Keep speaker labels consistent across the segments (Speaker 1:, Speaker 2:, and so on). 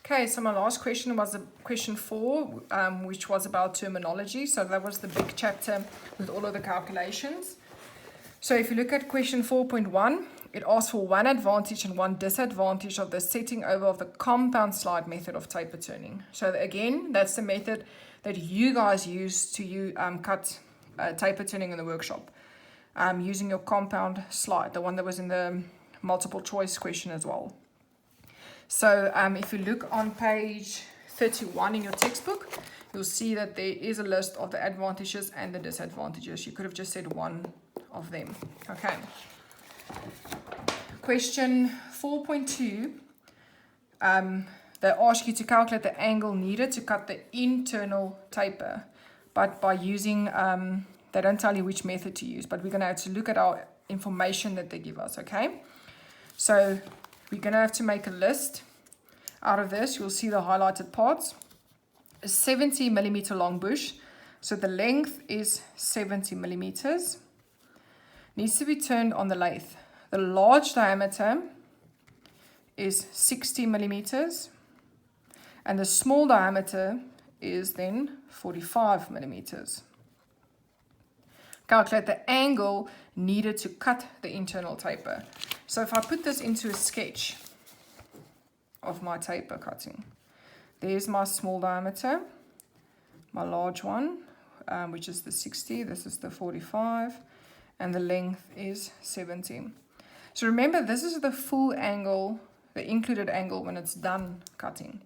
Speaker 1: Okay, so my last question was question 4, which was about terminology. So that was the big chapter with all of the calculations. So if you look at question 4.1, it asks for one advantage and one disadvantage of the setting over of the compound slide method of taper turning. So again, that's the method that you guys use to cut taper turning in the workshop, using your compound slide, the one that was in the multiple choice question as well. So if you look on page 31 in your textbook, you'll see that there is a list of the advantages and the disadvantages. You could have just said one of them. Okay. Question 4.2, they ask you to calculate the angle needed to cut the internal taper, but by using, they don't tell you which method to use, but we're going to have to look at our information that they give us, okay? So we're going to have to make a list out of this. You'll see the highlighted parts. A 70 millimeter long bush, so the length is 70 millimeters. Needs to be turned on the lathe. The large diameter is 60 millimeters, and the small diameter is then 45 millimeters. Calculate the angle needed to cut the internal taper. So if I put this into a sketch of my taper cutting, there's my small diameter, my large one, which is the 60, this is the 45, and the length is 70. So remember, this is the full angle, the included angle when it's done cutting.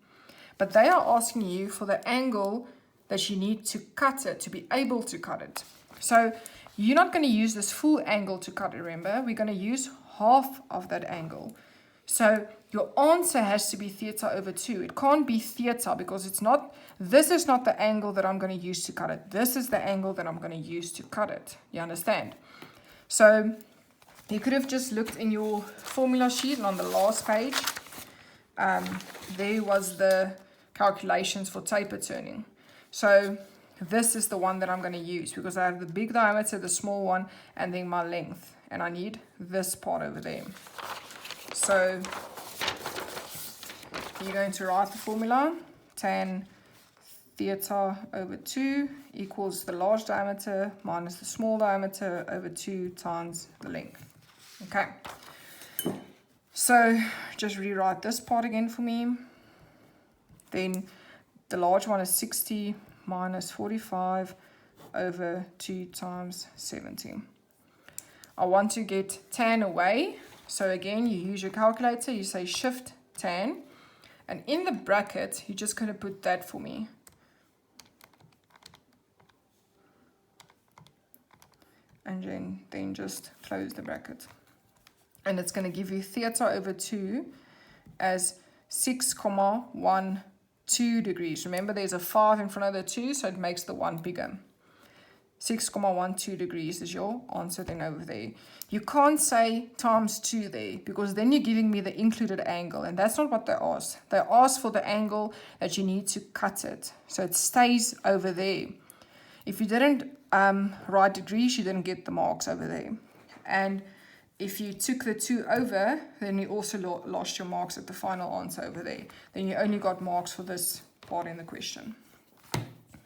Speaker 1: But they are asking you for the angle that you need to cut it, to be able to cut it. So you're not going to use this full angle to cut it, remember. We're going to use half of that angle. So your answer has to be theta over 2. It can't be theta because it's not, this is not the angle that I'm going to use to cut it. This is the angle that I'm going to use to cut it. You understand? So you could have just looked in your formula sheet, and on the last page, there was the calculations for taper turning. So this is the one that I'm going to use because I have the big diameter, the small one, and then my length. And I need this part over there. So you're going to write the formula. Tan theta over 2 equals the large diameter minus the small diameter over 2 times the length. Okay. So just rewrite this part again for me. Then the large one is 60 minus 45 over 2 times 70. I want to get tan away. So again, you use your calculator, you say shift tan. And in the bracket, you're just going to put that for me. And then just close the bracket. And it's going to give you theta over 2 as 6,12 degrees. Remember, there's a 5 in front of the 2, so it makes the 1 bigger. 6,12 degrees is your answer then over there. You can't say times 2 there because then you're giving me the included angle, and that's not what they ask. They ask for the angle that you need to cut it, so it stays over there. If you didn't write degrees, you didn't get the marks over there. And if you took the 2 over, then you also lost your marks at the final answer over there. Then you only got marks for this part in the question.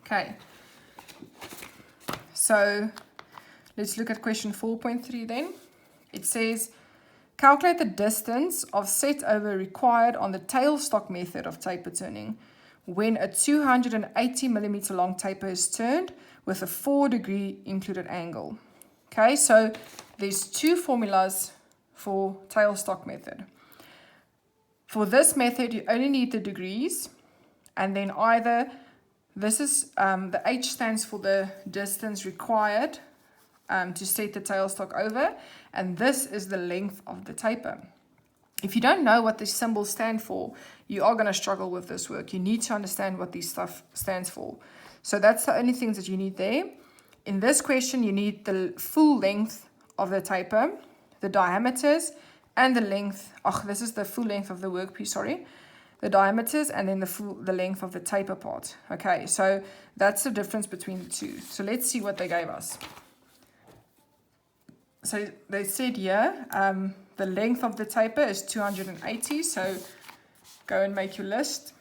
Speaker 1: Okay. So let's look at question 4.3 then. It says, calculate the distance of set over required on the tailstock method of taper turning when a 280 millimeter long taper is turned with a 4-degree included angle. Okay, so there's 2 formulas for tailstock method. For this method, you only need the degrees, and then either this is the H stands for the distance required to set the tailstock over, and this is the length of the taper. If you don't know what these symbols stand for, you are going to struggle with this work. You need to understand what this stuff stands for. So that's the only things that you need there. In this question, you need the full length of the taper, the diameters, and the length. Oh, this is the full length of the workpiece, sorry. The diameters, and then the length of the taper part. Okay, so that's the difference between the two. So let's see what they gave us. So they said here, the length of the taper is 280. So go and make your list.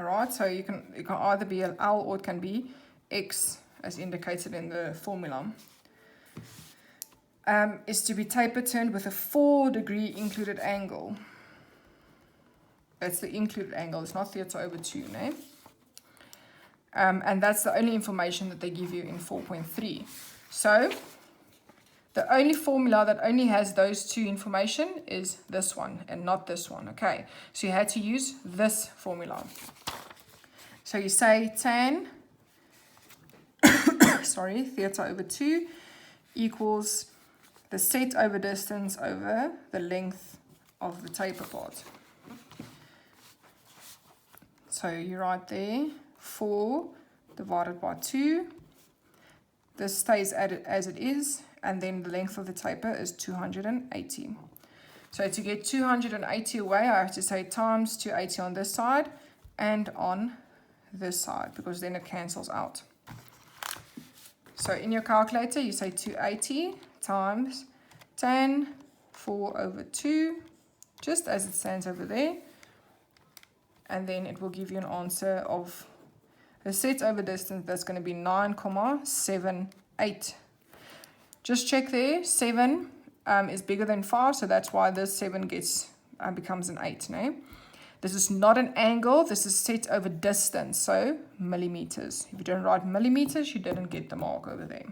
Speaker 1: All right, so it can either be an L or it can be X as indicated in the formula. Is to be taper turned with a 4-degree included angle. That's the included angle, it's not theta over 2, no? And that's the only information that they give you in 4.3. So the only formula that only has those two information is this one and not this one, okay? So you had to use this formula. So you say tan, sorry, theta over 2 equals the set over distance over the length of the taper part. So you write there 4 divided by 2. This stays as it is, and then the length of the taper is 280. So to get 280 away, I have to say times 280 on this side and on this side, because then it cancels out. So in your calculator, you say 280 times tan 4 over 2, just as it stands over there. And then it will give you an answer of a set over distance that's going to be 9,78. Just check there, 7 is bigger than 5, so that's why this 7 becomes an 8. No? This is not an angle, this is set over distance, so millimeters. If you don't write millimeters, you didn't get the mark over there.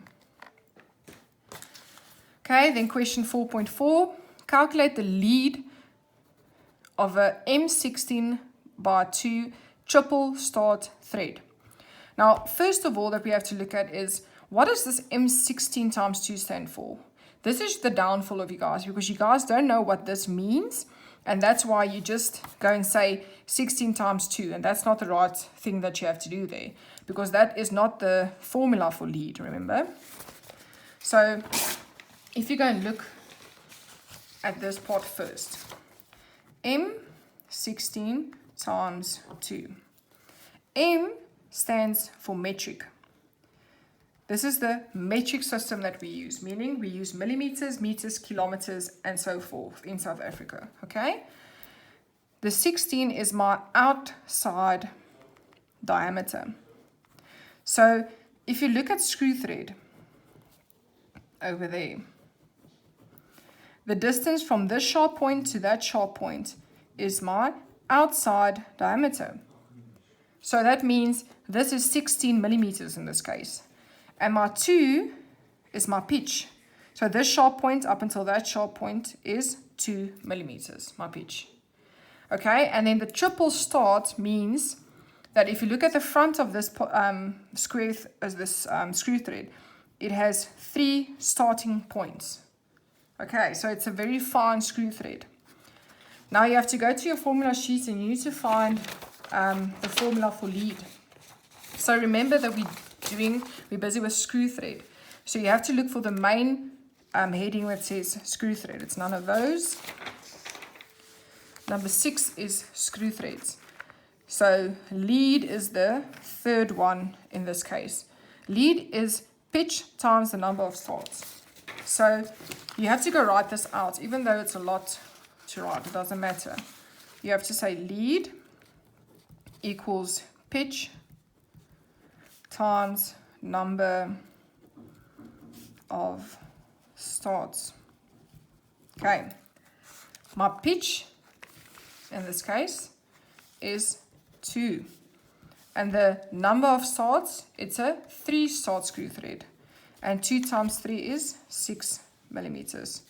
Speaker 1: Okay, then question 4.4. Calculate the lead of a M16 by 2 triple start thread. Now, first of all that we have to look at is, what does this M16 times 2 stand for? This is the downfall of you guys, because you guys don't know what this means, and that's why you just go and say 16 times 2, and that's not the right thing that you have to do there, because that is not the formula for lead, remember? So if you go and look at this part first, M16 times 2. M stands for metric. This is the metric system that we use, meaning we use millimeters, meters, kilometers, and so forth in South Africa, okay? The 16 is my outside diameter. So if you look at screw thread over there, the distance from this sharp point to that sharp point is my outside diameter. So that means this is 16 millimeters in this case. And my 2 is my pitch. So this sharp point up until that sharp point is 2 millimeters, my pitch. Okay, and then the triple start means that if you look at the front of this screw thread, it has 3 starting points. Okay, so it's a very fine screw thread. Now you have to go to your formula sheets and you need to find the formula for lead. So remember that we're busy with screw thread. So you have to look for the main heading that says screw thread. It's none of those. Number 6 is screw threads. So lead is the third one in this case. Lead is pitch times the number of starts. So you have to go write this out, even though it's a lot to write, it doesn't matter. You have to say lead equals pitch times number of starts. Okay, my pitch in this case is 2, and the number of starts, it's a 3 start screw thread, and 2 times 3 is 6 millimeters.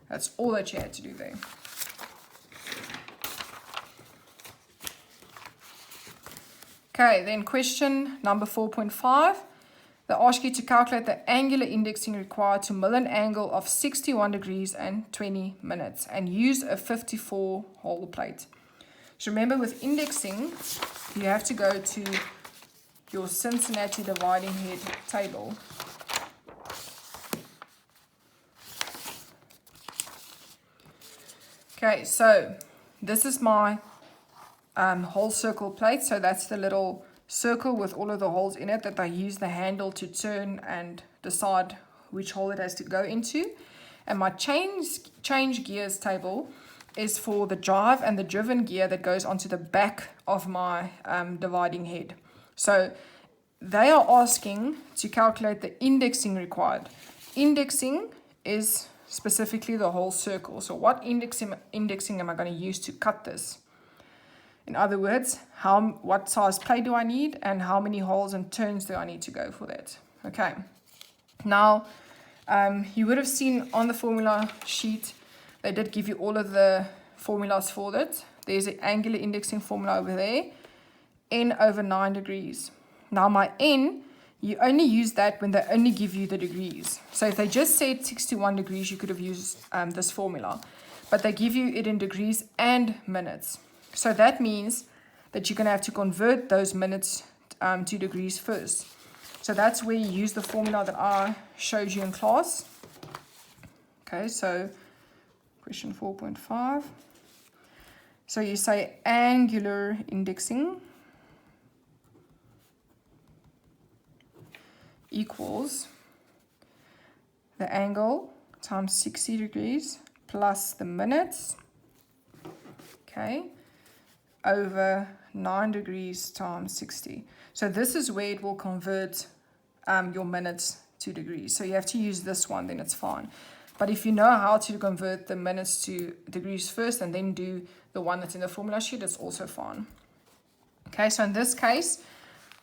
Speaker 1: That's all that you had to do there. Okay, then question number 4.5. They ask you to calculate the angular indexing required to mill an angle of 61 degrees and 20 minutes and use a 54 hole plate. So remember, with indexing, you have to go to your Cincinnati dividing head table. Okay, so this is my whole circle plate. So that's the little circle with all of the holes in it that I use the handle to turn and decide which hole it has to go into. And my change gears table is for the drive and the driven gear that goes onto the back of my dividing head. So they are asking to calculate the indexing required. Indexing is specifically the whole circle. So what indexing am I going to use to cut this? In other words, what size plate do I need and how many holes and turns do I need to go for that? Okay. Now, you would have seen on the formula sheet, they did give you all of the formulas for that. There's an angular indexing formula over there, n over 9 degrees. Now my n, you only use that when they only give you the degrees. So if they just said 61 degrees, you could have used this formula. But they give you it in degrees and minutes. So that means that you're going to have to convert those minutes to degrees first. So that's where you use the formula that I showed you in class. Okay, so question 4.5. So you say angular indexing equals the angle times 60 degrees plus the minutes, okay, over 9 degrees times 60. So this is where it will convert your minutes to degrees. So you have to use this one, then it's fine. But if you know how to convert the minutes to degrees first and then do the one that's in the formula sheet, it's also fine. Okay, so in this case,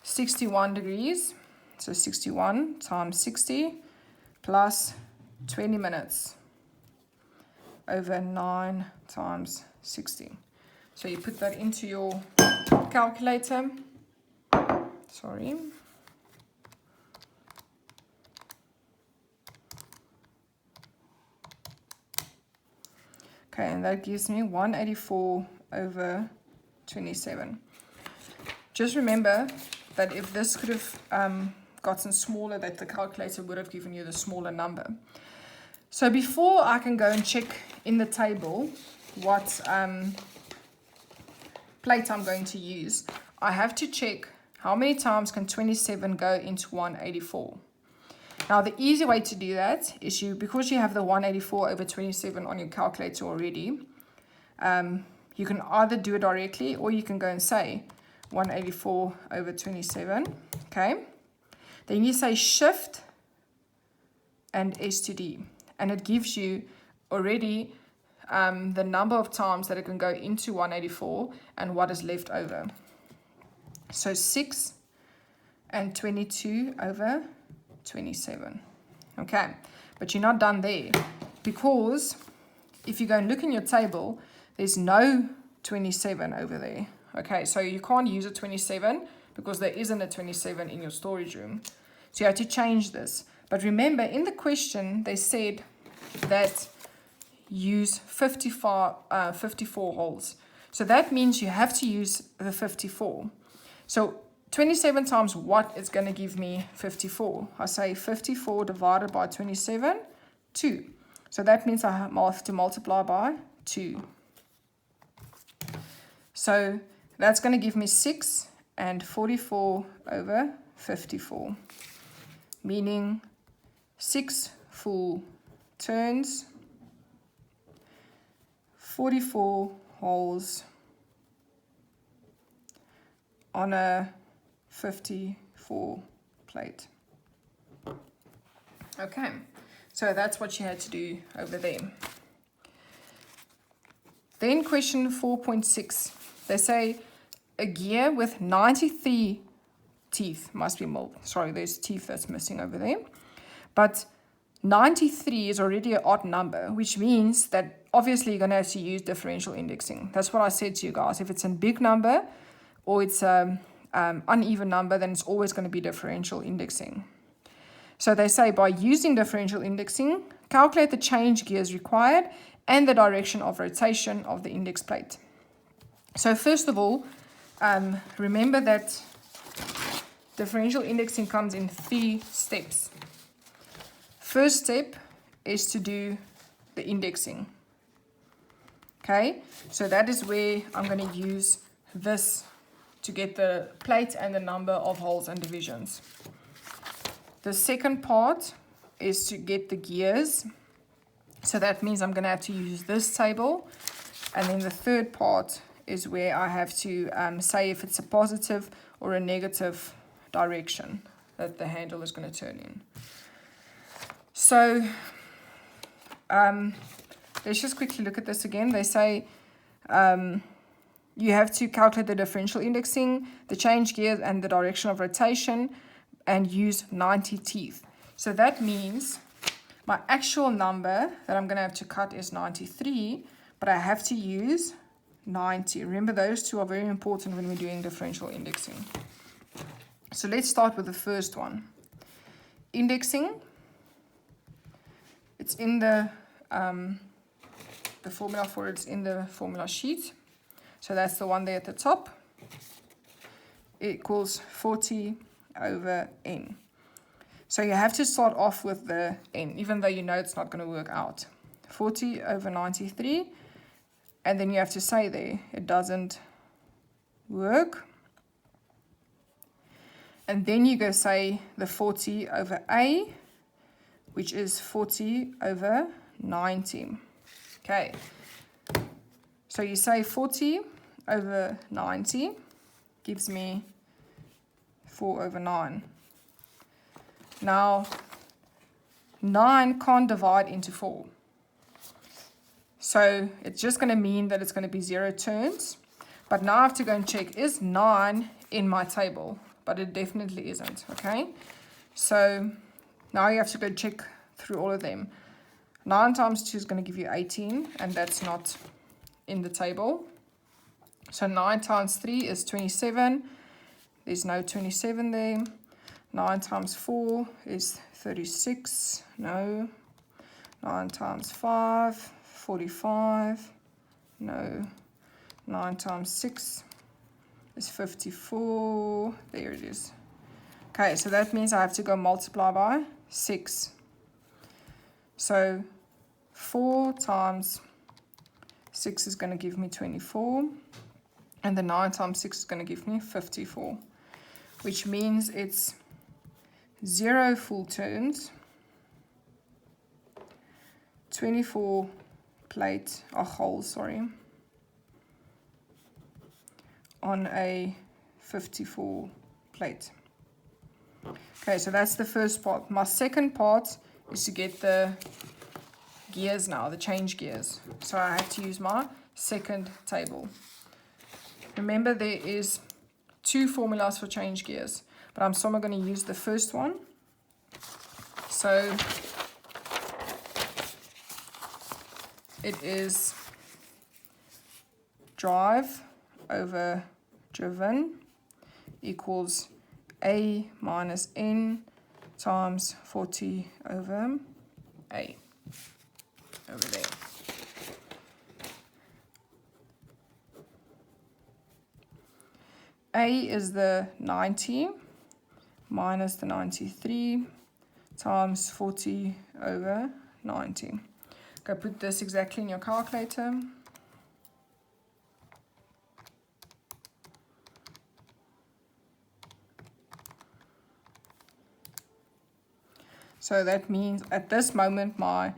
Speaker 1: 61 degrees. So 61 times 60 plus 20 minutes over 9 times 60. So you put that into your calculator. Sorry. Okay, and that gives me 184 over 27. Just remember that if this could have gotten smaller, that the calculator would have given you the smaller number. So before I can go and check in the table what plate I'm going to use, I have to check how many times can 27 go into 184. Now the easy way to do that is because you have the 184 over 27 on your calculator already, you can either do it directly or you can go and say 184 over 27, okay? Then you say shift and S to D, and it gives you already the number of times that it can go into 184 and what is left over. So 6 and 22 over 27. Okay, but you're not done there, because if you go and look in your table, there's no 27 over there. Okay, so you can't use a 27 because there isn't a 27 in your storage room. So you have to change this. But remember, in the question, they said that use 54 holes. So that means you have to use the 54. So 27 times what is going to give me 54? I say 54 divided by 27, 2. So that means I have to multiply by 2. So that's going to give me 6 and 44 over 54, meaning 6 full turns, 44 holes on a 54 plate. Okay, so that's what you had to do over there. Then question 4.6. They say a gear with 93 teeth must be milled. Sorry, there's teeth that's missing over there. But 93 is already an odd number, which means that obviously you're going to have to use differential indexing. That's what I said to you guys. If it's a big number or it's an uneven number, then it's always going to be differential indexing. So they say by using differential indexing, calculate the change gears required and the direction of rotation of the index plate. So first of all, remember that differential indexing comes in 3 steps. First step is to do the indexing. Okay, so that is where I'm going to use this to get the plate and the number of holes and divisions. The second part is to get the gears. So that means I'm going to have to use this table And then the third part is where I have to say if it's a positive or a negative direction that the handle is going to turn in. So let's just quickly look at this again. They say you have to calculate the differential indexing, the change gear, and the direction of rotation, and use 90 teeth. So that means my actual number that I'm going to have to cut is 93, but I have to use 90. Remember, those two are very important when we're doing differential indexing. So let's start with the first one. Indexing. It's in the formula for it's in the formula sheet. So that's the one there at the top. It equals 40 over n. So you have to start off with the n, even though you know it's not going to work out. 40 over 93. And then you have to say there, it doesn't work. And then you go say the 40 over a, which is 40 over 90. Okay. So you say 40 over 90 gives me 4 over 9. Now, 9 can't divide into 4. So it's just going to mean that it's going to be 0 turns. But now I have to go and check, is 9 in my table? But it definitely isn't, okay? So now you have to go check through all of them. 9 times 2 is going to give you 18, and that's not in the table. So 9 times 3 is 27. There's no 27 there. 9 times 4 is 36. No. 9 times 5, 45. No. 9 times 6 is 54. There it is. Okay, so that means I have to go multiply by 6. So 4 times 6 is going to give me 24. And the 9 times 6 is going to give me 54. Which means it's 0 full turns, 24 holes, on a 54 plate. Okay, so that's the first part. My second part is to get the gears now, the change gears. So I have to use my second table. Remember, there is 2 formulas for change gears, but I'm still going to use the first one. So it is drive over driven equals A minus N times 40 over A over there. A is the 90 minus the 93 times 40 over 90. Go put this exactly in your calculator. So that means at this moment my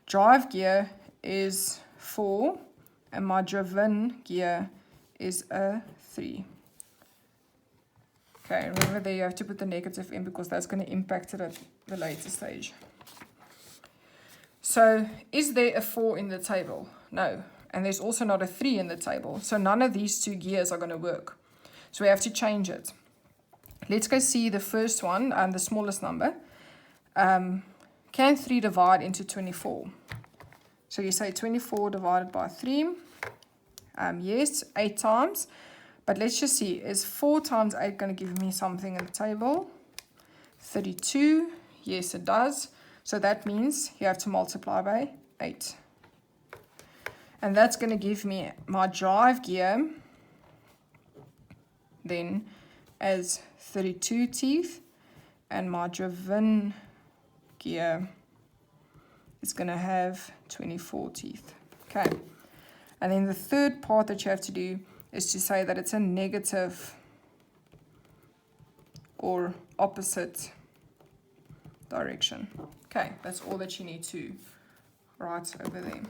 Speaker 1: drive gear is 4 and my driven gear is a 3. Okay, remember there you have to put the negative in because that's going to impact it at the later stage. So is there a 4 in the table? No. And there's also not a 3 in the table. So none of these 2 gears are going to work. So we have to change it. Let's go see the first one, the smallest number. Can 3 divide into 24? So you say 24 divided by 3. Yes, 8 times. But let's just see, is 4 times 8 going to give me something in the table? 32. Yes, it does. So that means you have to multiply by 8. And that's going to give me my drive gear then as 32 teeth. And my driven gear is going to have 24 teeth. Okay. And then the third part that you have to do is to say that it's a negative or opposite direction. Okay, that's all that you need to write over there.